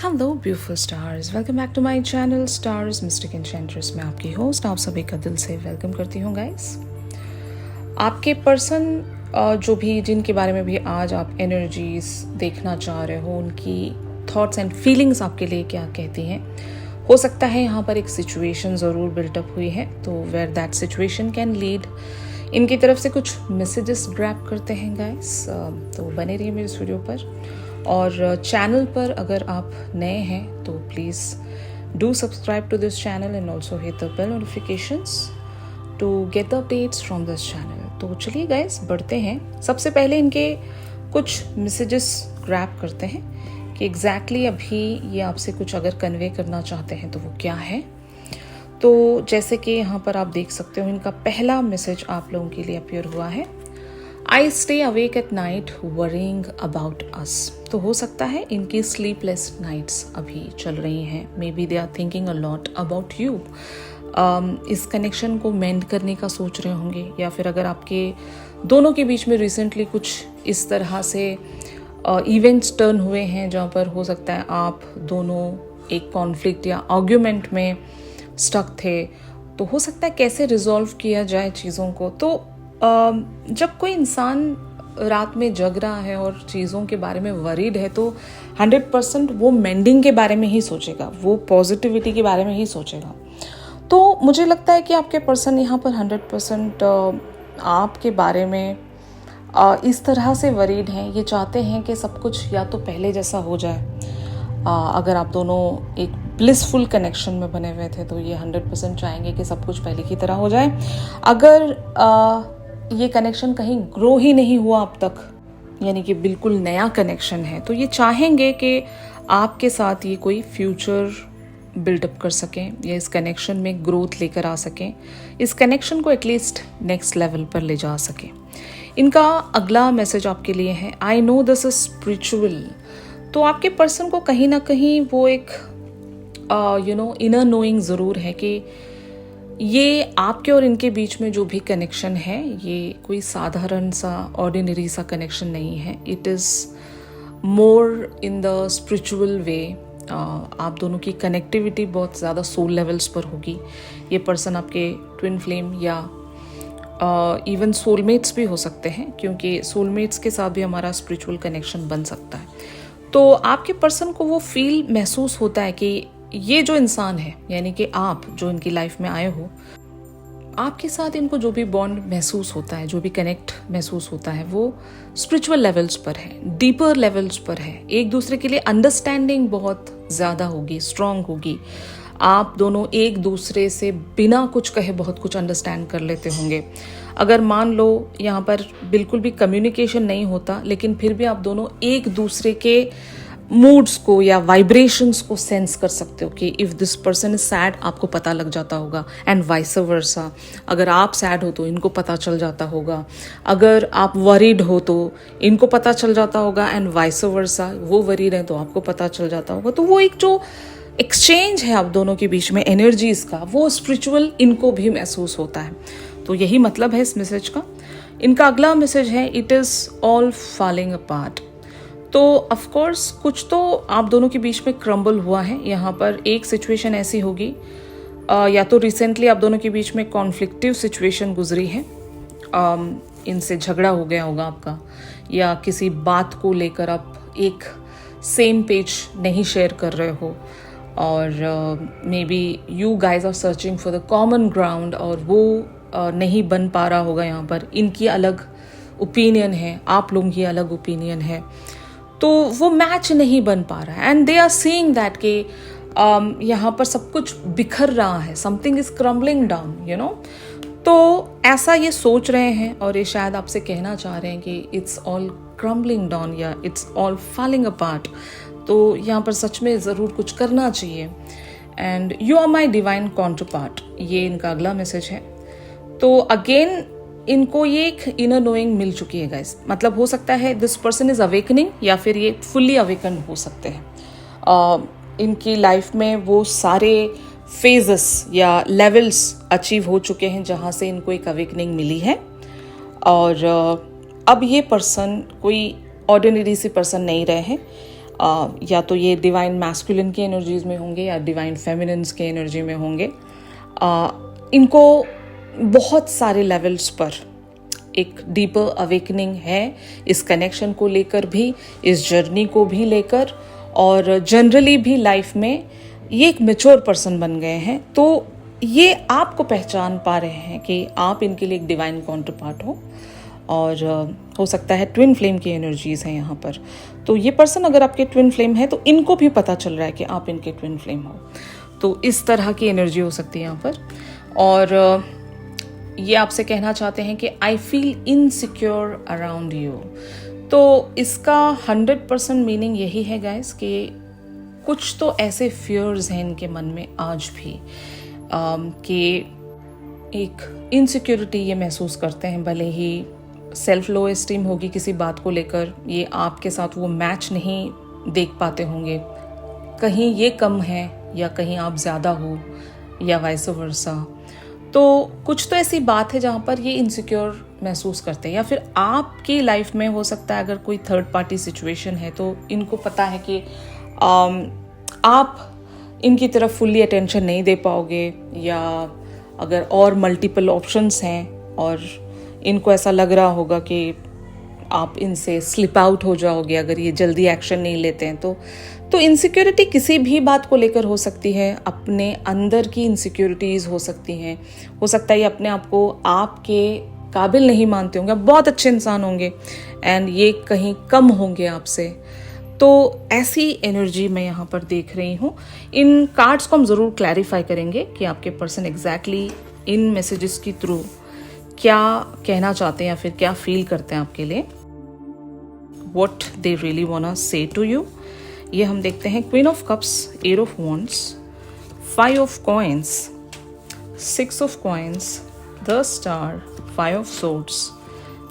Hello beautiful stars, welcome back to my channel stars mystic enchantress. मैं आपकी host आप सभी का दिल से वेलकम करती हूँ गाइस। आपके पर्सन जो भी जिनके बारे में भी आज आप एनर्जीज देखना चाह रहे हो, उनकी थॉट्स एंड फीलिंग्स आपके लिए क्या कहती हैं। हो सकता है यहाँ पर एक सिचुएशन ज़रूर बिल्टअप हुई है, तो where that situation can lead, इनकी तरफ से कुछ मैसेजेस ग्रैब करते हैं गाइस। तो बने रहिए मेरे इस वीडियो पर। और चैनल पर अगर आप नए हैं तो please do subscribe to this channel and also hit the bell notifications to get the updates from this channel. तो चलिए गाइस बढ़ते हैं। सबसे पहले इनके कुछ मैसेजेस ग्रैब करते हैं कि एग्जैक्टली अभी ये आपसे कुछ अगर कन्वे करना चाहते हैं तो वो क्या है। तो जैसे कि यहाँ पर आप देख सकते हो, इनका पहला मैसेज आप लोगों के लिए अपीयर हुआ है, I stay awake at night worrying about us. तो हो सकता है इनकी स्लीपलेस नाइट्स अभी चल रही हैं। Maybe they are thinking a lot about you. इस कनेक्शन को मेंड करने का सोच रहे होंगे, या फिर अगर आपके दोनों के बीच में रिसेंटली कुछ इस तरह से इवेंट्स टर्न हुए हैं जहाँ पर हो सकता है आप दोनों एक कॉन्फ्लिक्ट या आर्ग्यूमेंट में स्टक थे, तो हो सकता है कैसे रिजॉल्व किया जाए चीज़ों को। तो जब कोई इंसान रात में जग रहा है और चीज़ों के बारे में वरीड है, तो 100% वो मेंडिंग के बारे में ही सोचेगा, वो पॉजिटिविटी के बारे में ही सोचेगा। तो मुझे लगता है कि आपके पर्सन यहाँ पर 100% आपके बारे में इस तरह से वरीड हैं। ये चाहते हैं कि सब कुछ या तो पहले जैसा हो जाए। अगर आप दोनों एक ब्लिसफुल कनेक्शन में बने हुए थे तो ये 100% चाहेंगे कि सब कुछ पहले की तरह हो जाए। अगर ये कनेक्शन कहीं ग्रो ही नहीं हुआ अब तक, यानी कि बिल्कुल नया कनेक्शन है, तो ये चाहेंगे कि आपके साथ ये कोई फ्यूचर बिल्डअप कर सकें या इस कनेक्शन में ग्रोथ लेकर आ सकें, इस कनेक्शन को एटलीस्ट नेक्स्ट लेवल पर ले जा सकें। इनका अगला मैसेज आपके लिए है, I know this is spiritual. तो आपके पर्सन को कहीं ना कहीं वो एक इनर नोइंग ज़रूर है कि ये आपके और इनके बीच में जो भी कनेक्शन है ये कोई साधारण सा ऑर्डिनरी सा कनेक्शन नहीं है। It is more in the spiritual way. आप दोनों की कनेक्टिविटी बहुत ज़्यादा सोल लेवल्स पर होगी। ये पर्सन आपके ट्विन फ्लेम या इवन सोलमेट्स भी हो सकते हैं, क्योंकि सोलमेट्स के साथ भी हमारा स्पिरिचुअल कनेक्शन बन सकता है। तो आपके पर्सन को वो फील महसूस होता है कि ये जो इंसान है, यानी कि आप जो इनकी लाइफ में आए हो, आपके साथ इनको जो भी बॉन्ड महसूस होता है, जो भी कनेक्ट महसूस होता है, वो स्पिरिचुअल लेवल्स पर है, डीपर लेवल्स पर है। एक दूसरे के लिए अंडरस्टैंडिंग बहुत ज़्यादा होगी, स्ट्रांग होगी। आप दोनों एक दूसरे से बिना कुछ कहे बहुत कुछ अंडरस्टैंड कर लेते होंगे। अगर मान लो यहाँ पर बिल्कुल भी कम्युनिकेशन नहीं होता, लेकिन फिर भी आप दोनों एक दूसरे के मूड्स को या वाइब्रेशंस को सेंस कर सकते हो कि if this person is sad, आपको पता लग जाता होगा, एंड वाइस वर्सा। अगर आप सैड हो तो इनको पता चल जाता होगा, अगर आप वरीड हो तो इनको पता चल जाता होगा, एंड वाइस वर्सा, वो वरीड हैं तो आपको पता चल जाता होगा। तो वो एक जो एक्सचेंज है आप दोनों के बीच में एनर्जीज का, वो स्पिरिचुअल इनको भी महसूस होता है। तो यही मतलब है इस मैसेज का। इनका अगला मैसेज है, it is all falling apart. तो ऑफ कोर्स कुछ तो आप दोनों के बीच में क्रम्बल हुआ है। यहाँ पर एक सिचुएशन ऐसी होगी, या तो रिसेंटली आप दोनों के बीच में कॉन्फ्लिक्टिव सिचुएशन गुजरी है, इनसे झगड़ा हो गया होगा आपका, या किसी बात को लेकर आप एक सेम पेज नहीं शेयर कर रहे हो, और maybe you guys are searching for the common ground, और वो नहीं बन पा रहा होगा। यहाँ पर इनकी अलग ओपिनियन है, आप लोगों की अलग ओपिनियन है, तो वो मैच नहीं बन पा रहा है। And they are seeing that कि यहाँ पर सब कुछ बिखर रहा है, something is crumbling down, you know. तो ऐसा ये सोच रहे हैं, और ये शायद आपसे कहना चाह रहे हैं कि इट्स ऑल क्रम्बलिंग डाउन या इट्स ऑल फॉलिंग अपार्ट। तो यहाँ पर सच में ज़रूर कुछ करना चाहिए, and you are my divine counterpart, ये इनका अगला मैसेज है। तो अगेन इनको ये एक इनर नोइंग मिल चुकी है गाइस। मतलब हो सकता है दिस पर्सन इज अवेकनिंग, या फिर ये फुल्ली अवेकन हो सकते हैं। इनकी लाइफ में वो सारे फेजेस या लेवल्स अचीव हो चुके हैं जहाँ से इनको एक अवेकनिंग मिली है, और अब ये पर्सन कोई ऑर्डिनरी सी पर्सन नहीं रहे हैं। या तो ये डिवाइन मैस्कुलिन की एनर्जीज में होंगे या डिवाइन फेमिनिन्स के एनर्जी में होंगे। इनको बहुत सारे लेवल्स पर एक डीपर अवेकनिंग है इस कनेक्शन को लेकर भी, इस जर्नी को भी लेकर, और जनरली भी लाइफ में ये एक मैच्योर पर्सन बन गए हैं। तो ये आपको पहचान पा रहे हैं कि आप इनके लिए एक डिवाइन काउंटर पार्ट हो, और हो सकता है ट्विन फ्लेम की एनर्जीज हैं यहाँ पर। तो ये पर्सन अगर आपके ट्विन फ्लेम है तो इनको भी पता चल रहा है कि आप इनके ट्विन फ्लेम हो। तो इस तरह की एनर्जी हो सकती है यहाँ पर। और ये आपसे कहना चाहते हैं कि I feel insecure around you. तो इसका 100% मीनिंग यही है गाइस कि कुछ तो ऐसे फियर्स हैं इनके मन में आज भी, कि एक इनसिक्योरिटी ये महसूस करते हैं। भले ही सेल्फ लो एस्टीम होगी किसी बात को लेकर, ये आपके साथ वो मैच नहीं देख पाते होंगे, कहीं ये कम है या कहीं आप ज़्यादा हो या वाइस वर्सा। तो कुछ तो ऐसी बात है जहाँ पर ये इनसिक्योर महसूस करते हैं। या फिर आपकी लाइफ में हो सकता है अगर कोई थर्ड पार्टी सिचुएशन है तो इनको पता है कि आप इनकी तरफ फुल्ली अटेंशन नहीं दे पाओगे, या अगर और मल्टीपल ऑप्शंस हैं और इनको ऐसा लग रहा होगा कि आप इनसे स्लिप आउट हो जाओगे अगर ये जल्दी एक्शन नहीं लेते हैं। तो इनसिक्योरिटी किसी भी बात को लेकर हो सकती है, अपने अंदर की इनसिक्योरिटीज़ हो सकती हैं। हो सकता है ये अपने आप को आपके काबिल नहीं मानते होंगे, आप बहुत अच्छे इंसान होंगे एंड ये कहीं कम होंगे आपसे। तो ऐसी एनर्जी मैं यहाँ पर देख रही हूँ। इन कार्ड्स को हम ज़रूर क्लैरिफाई करेंगे कि आपके पर्सन एग्जैक्टली इन मैसेजेस के थ्रू क्या कहना चाहते हैं या फिर क्या फील करते हैं आपके लिए, what they really want say to you. ये हम देखते हैं queen of cups, eight of wands, 5 of coins, 6 of coins, the star, 5 of swords,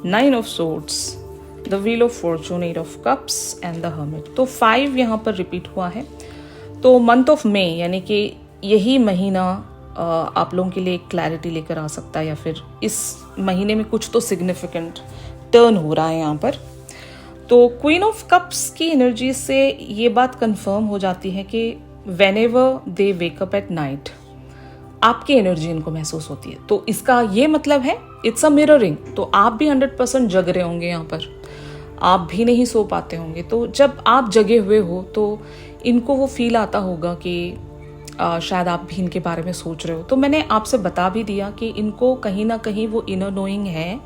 9 of swords, the wheel of fortune, 8 of cups and the hermit. तो 5 यहाँ पर repeat हुआ है। तो मंथ ऑफ मे यानी कि यही महीना आप लोगों के लिए एक क्लैरिटी लेकर आ सकता है, या फिर इस महीने में कुछ तो सिग्निफिकेंट टर्न हो रहा है यहाँ पर। तो क्वीन ऑफ कप्स की एनर्जी से ये बात कंफर्म हो जाती है कि whenever they wake up at night आपकी एनर्जी इनको महसूस होती है। तो इसका ये मतलब है इट्स अ मिररिंग। तो आप भी 100% जग रहे होंगे यहाँ पर, आप भी नहीं सो पाते होंगे। तो जब आप जगे हुए हो तो इनको वो फील आता होगा कि शायद आप भी इनके बारे में सोच रहे हो। तो मैंने आपसे बता भी दिया कि इनको कहीं ना कहीं वो इनर नोइंग है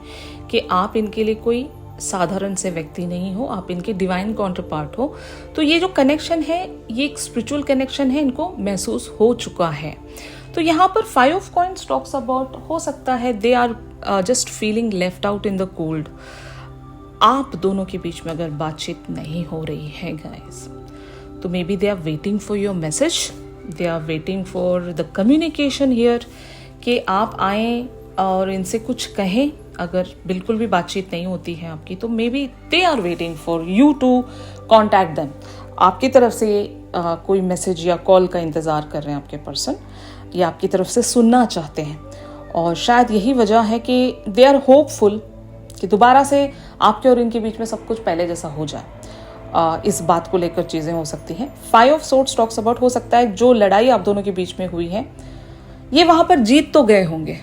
कि आप इनके लिए कोई साधारण से व्यक्ति नहीं हो, आप इनके डिवाइन काउंटर पार्ट हो। तो ये जो कनेक्शन है ये एक स्पिरिचुअल कनेक्शन है, इनको महसूस हो चुका है। तो यहाँ पर 5 ऑफ कॉइन्स टॉक्स अबाउट, हो सकता है they are just feeling left out in the cold. आप दोनों के बीच में अगर बातचीत नहीं हो रही है गाइस, तो maybe they are waiting for your message, they are waiting for the communication here, कि आप आएँ और इनसे कुछ कहें। अगर बिल्कुल भी बातचीत नहीं होती है आपकी तो maybe they are waiting for you to contact them. आपकी तरफ से कोई मैसेज या कॉल का इंतज़ार कर रहे हैं आपके पर्सन, या आपकी तरफ से सुनना चाहते हैं। और शायद यही वजह है कि दे आर होपफुल कि दोबारा से आपके और इनके बीच में सब कुछ पहले जैसा हो जाए। इस बात को लेकर चीज़ें हो सकती हैं। 5 ऑफ सोर्ड्स टॉक्स अबाउट, हो सकता है जो लड़ाई आप दोनों के बीच में हुई है ये वहाँ पर जीत तो गए होंगे।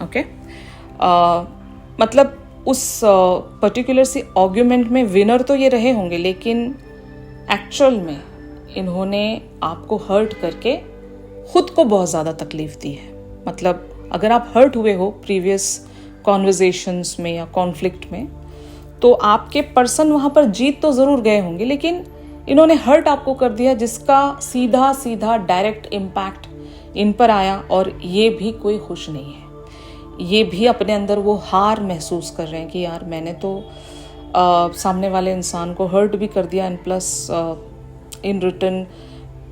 ओके, मतलब उस पर्टिकुलर सी आर्ग्यूमेंट में विनर तो ये रहे होंगे, लेकिन एक्चुअल में इन्होंने आपको हर्ट करके खुद को बहुत ज़्यादा तकलीफ दी है। मतलब अगर आप हर्ट हुए हो प्रीवियस कॉन्वर्जेशंस में या कॉन्फ्लिक्ट में, तो आपके पर्सन वहाँ पर जीत तो ज़रूर गए होंगे, लेकिन इन्होंने हर्ट आपको कर दिया, जिसका सीधा सीधा डायरेक्ट इम्पैक्ट इन पर आया। और ये भी कोई खुश नहीं है, ये भी अपने अंदर वो हार महसूस कर रहे हैं कि यार मैंने तो सामने वाले इंसान को हर्ट भी कर दिया, एंड प्लस इन रिटर्न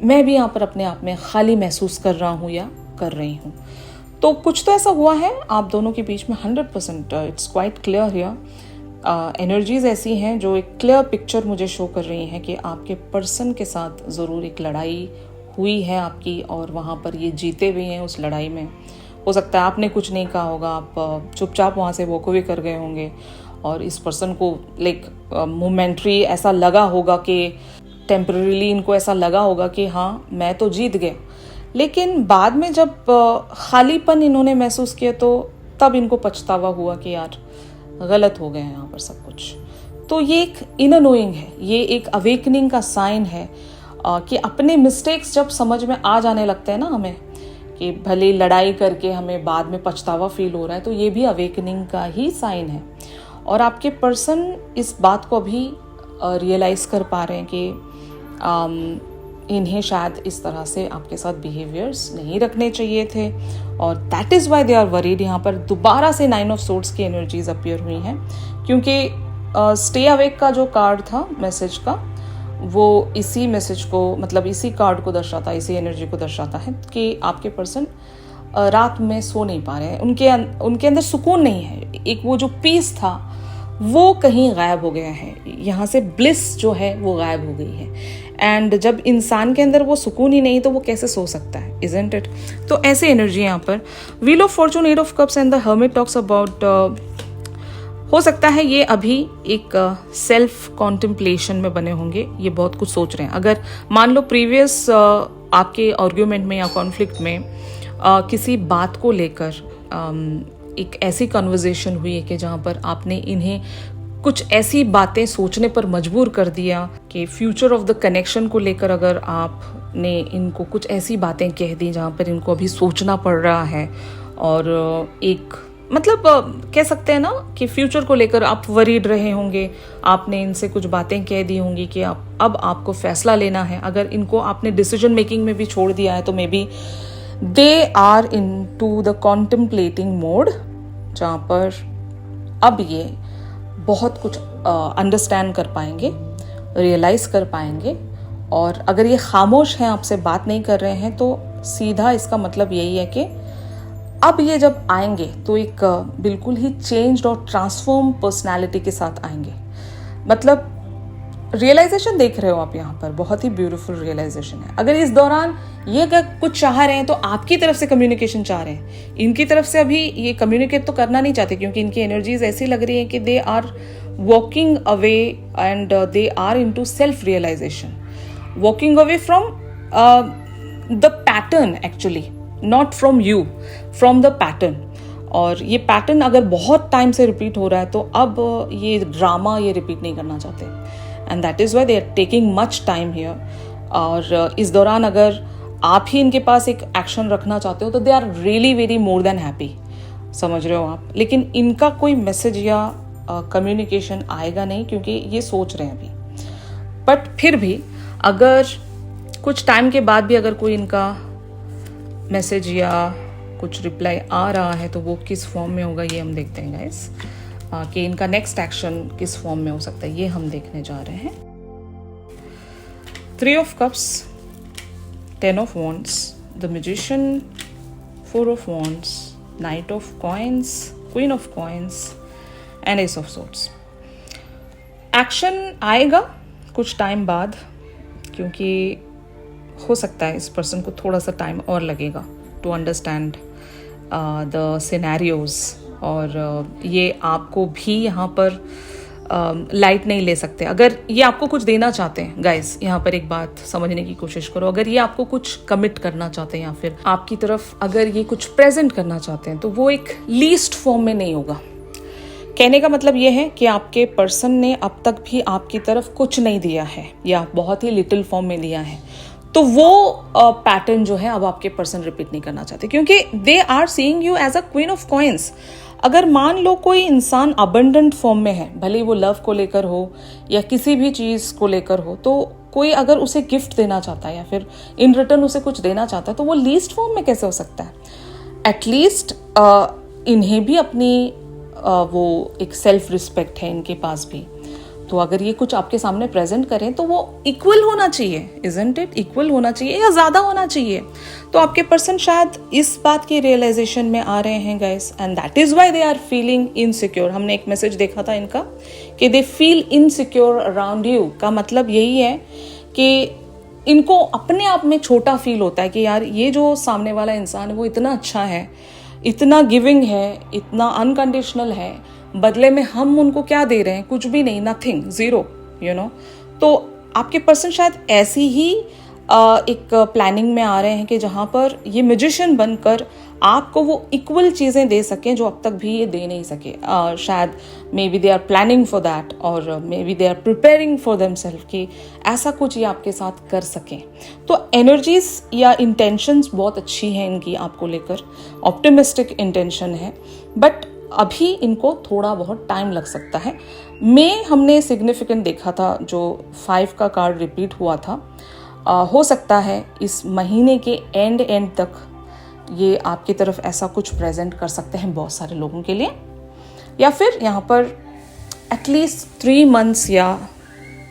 मैं भी यहाँ पर अपने आप में खाली महसूस कर रहा हूँ या कर रही हूँ। तो कुछ तो ऐसा हुआ है आप दोनों के बीच में 100%, it's quite clear here. Energies ऐसी हैं जो एक क्लियर पिक्चर मुझे शो कर रही हैं कि आपके पर्सन के साथ ज़रूर एक लड़ाई हुई है आपकी, और वहाँ पर ये जीते भी हैं उस लड़ाई में। हो सकता है आपने कुछ नहीं कहा होगा, आप चुपचाप वहाँ से वॉक अवे कर गए होंगे, और इस पर्सन को लाइक मोमेंट्री ऐसा लगा होगा कि टेम्पररीली इनको ऐसा लगा होगा कि हाँ मैं तो जीत गया, लेकिन बाद में जब खालीपन इन्होंने महसूस किया तो तब इनको पछतावा हुआ कि यार गलत हो गया यहाँ पर सब कुछ। तो ये एक इनर नोइंग है, ये एक अवेकनिंग का साइन है कि अपने मिस्टेक्स जब समझ में आ जाने लगते हैं ना हमें, कि भले लड़ाई करके हमें बाद में पछतावा फील हो रहा है, तो ये भी अवेकनिंग का ही साइन है। और आपके पर्सन इस बात को अभी रियलाइज़ कर पा रहे हैं कि इन्हें शायद इस तरह से आपके साथ बिहेवियर्स नहीं रखने चाहिए थे, और that is why they are worried. यहाँ पर दोबारा से 9 ऑफ सोर्ड्स की एनर्जीज अपीयर हुई हैं, क्योंकि स्टे अवेक का जो कार्ड था मैसेज का, वो इसी मैसेज को, मतलब इसी कार्ड को दर्शाता है, इसी एनर्जी को दर्शाता है कि आपके पर्सन रात में सो नहीं पा रहे हैं, उनके अंदर सुकून नहीं है, एक वो जो पीस था वो कहीं गायब हो गया है, यहाँ से ब्लिस जो है वो गायब हो गई है। एंड जब इंसान के अंदर वो सुकून ही नहीं तो वो कैसे सो सकता है, इजंट इट? तो ऐसे एनर्जी यहाँ पर wheel of fortune, 8 of cups and the hermit talks about, हो सकता है ये अभी एक सेल्फ कॉन्टेम्पलेशन में बने होंगे, ये बहुत कुछ सोच रहे हैं। अगर मान लो प्रीवियस आपके आर्ग्यूमेंट में या कॉन्फ्लिक्ट में किसी बात को लेकर एक ऐसी कन्वर्सेशन हुई है कि जहाँ पर आपने इन्हें कुछ ऐसी बातें सोचने पर मजबूर कर दिया कि फ्यूचर ऑफ द कनेक्शन को लेकर अगर आपने इनको कुछ ऐसी बातें कह दी जहाँ पर इनको अभी सोचना पड़ रहा है, और एक मतलब कह सकते हैं ना कि फ्यूचर को लेकर आप वरीड रहे होंगे, आपने इनसे कुछ बातें कह दी होंगी कि अब आपको फैसला लेना है। अगर इनको आपने डिसीजन मेकिंग में भी छोड़ दिया है तो maybe they are into the contemplating mode, जहाँ पर अब ये बहुत कुछ अंडरस्टैंड कर पाएंगे, रियलाइज कर पाएंगे। और अगर ये खामोश हैं, आपसे बात नहीं कर रहे हैं, तो सीधा इसका मतलब यही है कि अब ये जब आएंगे तो एक बिल्कुल ही चेंज्ड और ट्रांसफॉर्म पर्सनालिटी के साथ आएंगे। मतलब रियलाइजेशन देख रहे हो आप यहाँ पर, बहुत ही ब्यूटीफुल रियलाइजेशन है। अगर इस दौरान ये अगर कुछ चाह रहे हैं तो आपकी तरफ से कम्युनिकेशन चाह रहे हैं, इनकी तरफ से अभी ये कम्युनिकेट तो करना नहीं चाहते, क्योंकि इनकी एनर्जीज ऐसी लग रही है कि they are walking away and they are into self realisation, walking away from the pattern, actually not from you, from the pattern. और ये पैटर्न अगर बहुत टाइम से रिपीट हो रहा है तो अब ये ड्रामा ये रिपीट नहीं करना चाहते, and that is why they are taking much time here. और इस दौरान अगर आप ही इनके पास एक एक्शन रखना चाहते हो तो they are really very more than happy, समझ रहे हो आप? लेकिन इनका कोई मैसेज या कम्युनिकेशन आएगा नहीं, क्योंकि ये सोच रहे हैं अभी। बट फिर भी अगर कुछ टाइम के बाद भी अगर कोई इनका मैसेज या कुछ रिप्लाई आ रहा है तो वो किस फॉर्म में होगा, ये हम देखते हैं गाइस, कि इनका नेक्स्ट एक्शन किस फॉर्म में हो सकता है, ये हम देखने जा रहे हैं। 3 of cups, 10 of wands, the magician, 4 of wands, night of coins, queen of coins and S of swords. Action आएगा कुछ टाइम बाद, क्योंकि हो सकता है इस पर्सन को थोड़ा सा टाइम और लगेगा टू अंडरस्टैंड द सिनेरियोज, और ये आपको भी यहाँ पर लाइट नहीं ले सकते। अगर ये आपको कुछ देना चाहते हैं गाइस, यहाँ पर एक बात समझने की कोशिश करो, अगर ये आपको कुछ कमिट करना चाहते हैं या फिर आपकी तरफ अगर ये कुछ प्रेजेंट करना चाहते हैं तो वो एक लीस्ट फॉर्म में नहीं होगा। कहने का मतलब ये है कि आपके पर्सन ने अब तक भी आपकी तरफ कुछ नहीं दिया है या बहुत ही लिटिल फॉर्म में दिया है, तो वो पैटर्न जो है अब आपके पर्सन रिपीट नहीं करना चाहते, क्योंकि they are seeing you as a queen of coins. अगर मान लो कोई इंसान अबंडेंट फॉर्म में है, भले वो लव को लेकर हो या किसी भी चीज़ को लेकर हो, तो कोई अगर उसे गिफ्ट देना चाहता है या फिर इन रिटर्न उसे कुछ देना चाहता है तो वो लीस्ट फॉर्म में कैसे हो सकता है? एटलीस्ट इन्हें भी अपनी वो एक सेल्फ रिस्पेक्ट है इनके पास भी, तो अगर ये कुछ आपके सामने प्रेजेंट करें तो वो इक्वल होना चाहिए, इजंट इट? इक्वल होना चाहिए या ज़्यादा होना चाहिए। तो आपके पर्सन शायद इस बात की रियलाइजेशन में आ रहे हैं guys, and that is why they are feeling insecure. हमने एक मैसेज देखा था इनका कि they feel insecure around you, का मतलब यही है कि इनको अपने आप में छोटा फील होता है कि यार ये जो सामने वाला इंसान है वो इतना अच्छा है, इतना गिविंग है, इतना अनकंडीशनल है, बदले में हम उनको क्या दे रहे हैं? कुछ भी नहीं, नथिंग, जीरो, यू नो। तो आपके पर्सन शायद ऐसी ही एक प्लानिंग में आ रहे हैं कि जहाँ पर ये मैजिशियन बनकर आपको वो इक्वल चीज़ें दे सकें जो अब तक भी ये दे नहीं सके। शायद maybe they are planning for that, और maybe they are preparing for themselves कि ऐसा कुछ ये आपके साथ कर सकें। तो एनर्जीज या इंटेंशंस बहुत अच्छी हैं इनकी आपको लेकर, ऑप्टिमिस्टिक इंटेंशन है, बट अभी इनको थोड़ा बहुत टाइम लग सकता है। में हमने सिग्निफिकेंट देखा था, जो 5 का कार्ड रिपीट हुआ था। हो सकता है इस महीने के एंड तक ये आपकी तरफ ऐसा कुछ प्रेजेंट कर सकते हैं बहुत सारे लोगों के लिए, या फिर यहाँ पर एटलीस्ट 3 months या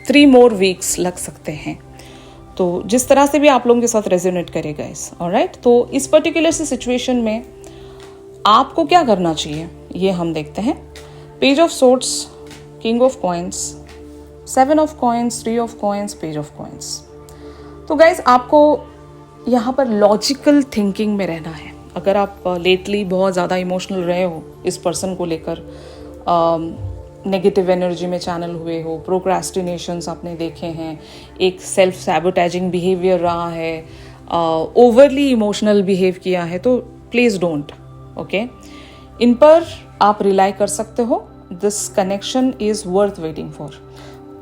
3 more weeks लग सकते हैं। तो जिस तरह से भी आप लोगों के साथ रेजोनेट करेगा इस, ऑलराइट। तो इस पर्टिकुलर सी सिचुएशन में आपको क्या करना चाहिए ये हम देखते हैं। Page of swords, king of coins, 7 of coins, 3 of coins, page of coins. तो गाइज आपको यहाँ पर लॉजिकल थिंकिंग में रहना है। अगर आप लेटली बहुत ज़्यादा इमोशनल रहे हो इस पर्सन को लेकर, नेगेटिव एनर्जी में चैनल हुए हो, प्रोक्रेस्टिनेशंस आपने देखे हैं, एक सेल्फ सैबोटाइजिंग बिहेवियर रहा है, ओवरली इमोशनल बिहेव किया है, तो प्लीज़ डोंट, ओके। इन पर आप रिलाई कर सकते हो। This connection is worth waiting for.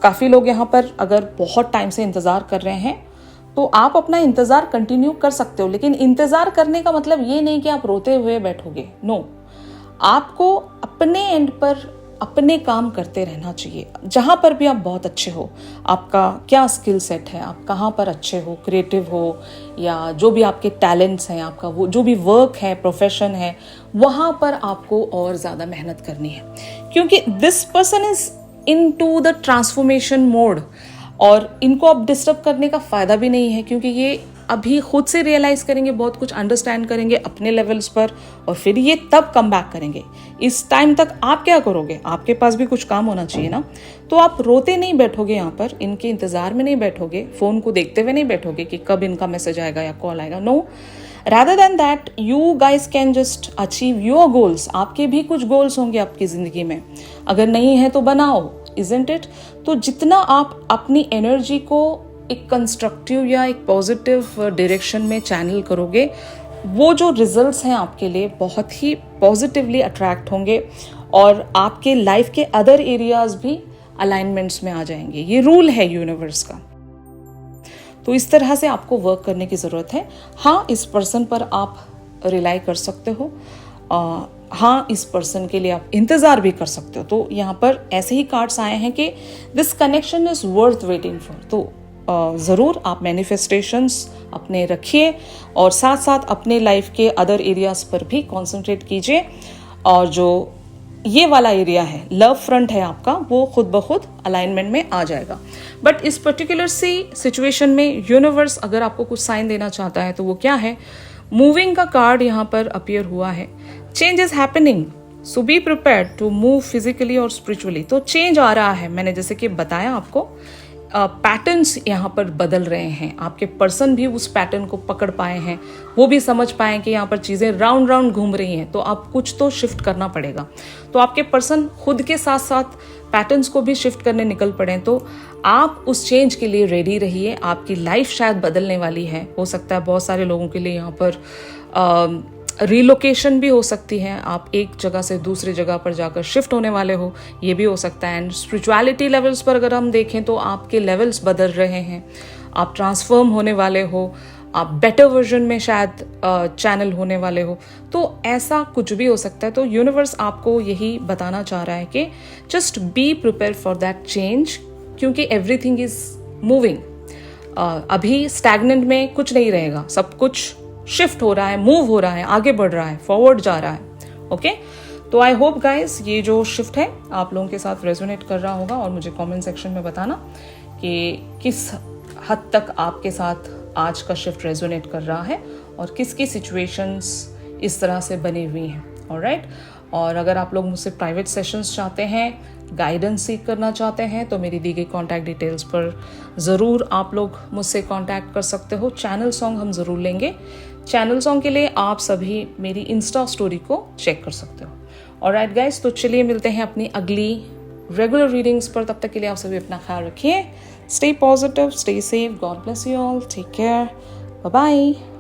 काफ़ी लोग यहाँ पर अगर बहुत टाइम से इंतज़ार कर रहे हैं तो आप अपना इंतज़ार कंटिन्यू कर सकते हो, लेकिन इंतज़ार करने का मतलब ये नहीं कि आप रोते हुए बैठोगे। नो, आपको अपने एंड पर अपने काम करते रहना चाहिए। जहाँ पर भी आप बहुत अच्छे हो, आपका क्या स्किल सेट है, आप कहाँ पर अच्छे हो, क्रिएटिव हो, या जो भी आपके टैलेंट्स हैं, आपका वो जो भी वर्क है, प्रोफेशन है, वहाँ पर आपको और ज़्यादा मेहनत करनी है, क्योंकि this person is into the transformation mode. और इनको अब डिस्टर्ब करने का फ़ायदा भी नहीं है, क्योंकि ये अभी खुद से रियलाइज़ करेंगे, बहुत कुछ अंडरस्टैंड करेंगे अपने लेवल्स पर, और फिर ये तब कम बैक करेंगे। इस टाइम तक आप क्या करोगे? आपके पास भी कुछ काम होना चाहिए ना। तो आप रोते नहीं बैठोगे यहाँ पर, इनके इंतज़ार में नहीं बैठोगे, फ़ोन को देखते हुए नहीं बैठोगे कि कब इनका मैसेज आएगा या कॉल आएगा। No, rather than that you guys can just achieve your goals। आपके भी कुछ गोल्स होंगे आपकी ज़िंदगी में, अगर नहीं है तो बनाओ, isn't it? तो जितना आप अपनी एनर्जी को एक कंस्ट्रक्टिव या एक पॉजिटिव डायरेक्शन में चैनल करोगे, वो जो रिजल्ट्स हैं आपके लिए बहुत ही पॉजिटिवली अट्रैक्ट होंगे, और आपके लाइफ के अदर एरियाज भी अलाइनमेंट्स में आ जाएंगे। ये रूल है यूनिवर्स का। तो इस तरह से आपको वर्क करने की ज़रूरत है। हाँ, इस पर्सन पर आप रिलाई कर सकते हो, हाँ, इस पर्सन के लिए आप इंतज़ार भी कर सकते हो। तो यहाँ पर ऐसे ही कार्ड्स आए हैं कि this connection is worth waiting for. तो ज़रूर आप मैनिफेस्टेशंस अपने रखिए, और साथ साथ अपने लाइफ के अदर एरियाज़ पर भी कॉन्सेंट्रेट कीजिए, और जो ये वाला एरिया है, लव फ्रंट है आपका, वो खुद ब खुद अलाइनमेंट में आ जाएगा। बट इस पर्टिकुलर सी सिचुएशन में यूनिवर्स अगर आपको कुछ साइन देना चाहता है तो वो क्या है? मूविंग का कार्ड यहाँ पर अपीयर हुआ है। Change is happening, so be prepared to move physically और स्पिरिचुअली। तो चेंज आ रहा है, मैंने जैसे कि बताया आपको, पैटर्न्स यहाँ पर बदल रहे हैं। आपके पर्सन भी उस पैटर्न को पकड़ पाए हैं, वो भी समझ पाए कि यहाँ पर चीज़ें राउंड राउंड घूम रही हैं, तो आप कुछ तो शिफ्ट करना पड़ेगा। तो आपके पर्सन खुद के साथ साथ पैटर्न्स को भी शिफ्ट करने निकल पड़े, तो आप उस चेंज के लिए रेडी रहिए। आपकी लाइफ शायद बदलने वाली है। हो सकता है बहुत सारे लोगों के लिए यहाँ पर रिलोकेशन भी हो सकती है, आप एक जगह से दूसरी जगह पर जाकर शिफ्ट होने वाले हो, ये भी हो सकता है। एंड स्पिरिचुअलिटी लेवल्स पर अगर हम देखें तो आपके लेवल्स बदल रहे हैं, आप ट्रांसफॉर्म होने वाले हो, आप बेटर वर्जन में शायद चैनल होने वाले हो। तो ऐसा कुछ भी हो सकता है। तो यूनिवर्स आपको यही बताना चाह रहा है कि just be prepare for that change, क्योंकि एवरीथिंग इज मूविंग। अभी स्टैग्नेंट में कुछ नहीं रहेगा, सब कुछ शिफ्ट हो रहा है, मूव हो रहा है, आगे बढ़ रहा है, फॉरवर्ड जा रहा है। ओके, तो आई होप गाइस ये जो शिफ्ट है आप लोगों के साथ रेजोनेट कर रहा होगा, और मुझे कमेंट सेक्शन में बताना कि किस हद तक आपके साथ आज का शिफ्ट रेजोनेट कर रहा है, और किसकी सिचुएशंस इस तरह से बनी हुई हैं। ऑलराइट, और अगर आप लोग मुझसे प्राइवेट सेशंस चाहते हैं, गाइडेंस सीख करना चाहते हैं, तो मेरी दी गई कॉन्टैक्ट डिटेल्स पर ज़रूर आप लोग मुझसे कॉन्टैक्ट कर सकते हो। चैनल सॉन्ग हम ज़रूर लेंगे। चैनल सॉन्ग के लिए आप सभी मेरी इंस्टा स्टोरी को चेक कर सकते हो। ऑलराइट गाइस, तो चलिए मिलते हैं अपनी अगली रेगुलर रीडिंग्स पर। तब तक के लिए आप सभी अपना ख्याल रखिए। Stay positive, stay safe. God bless you all. Take care. Bye bye.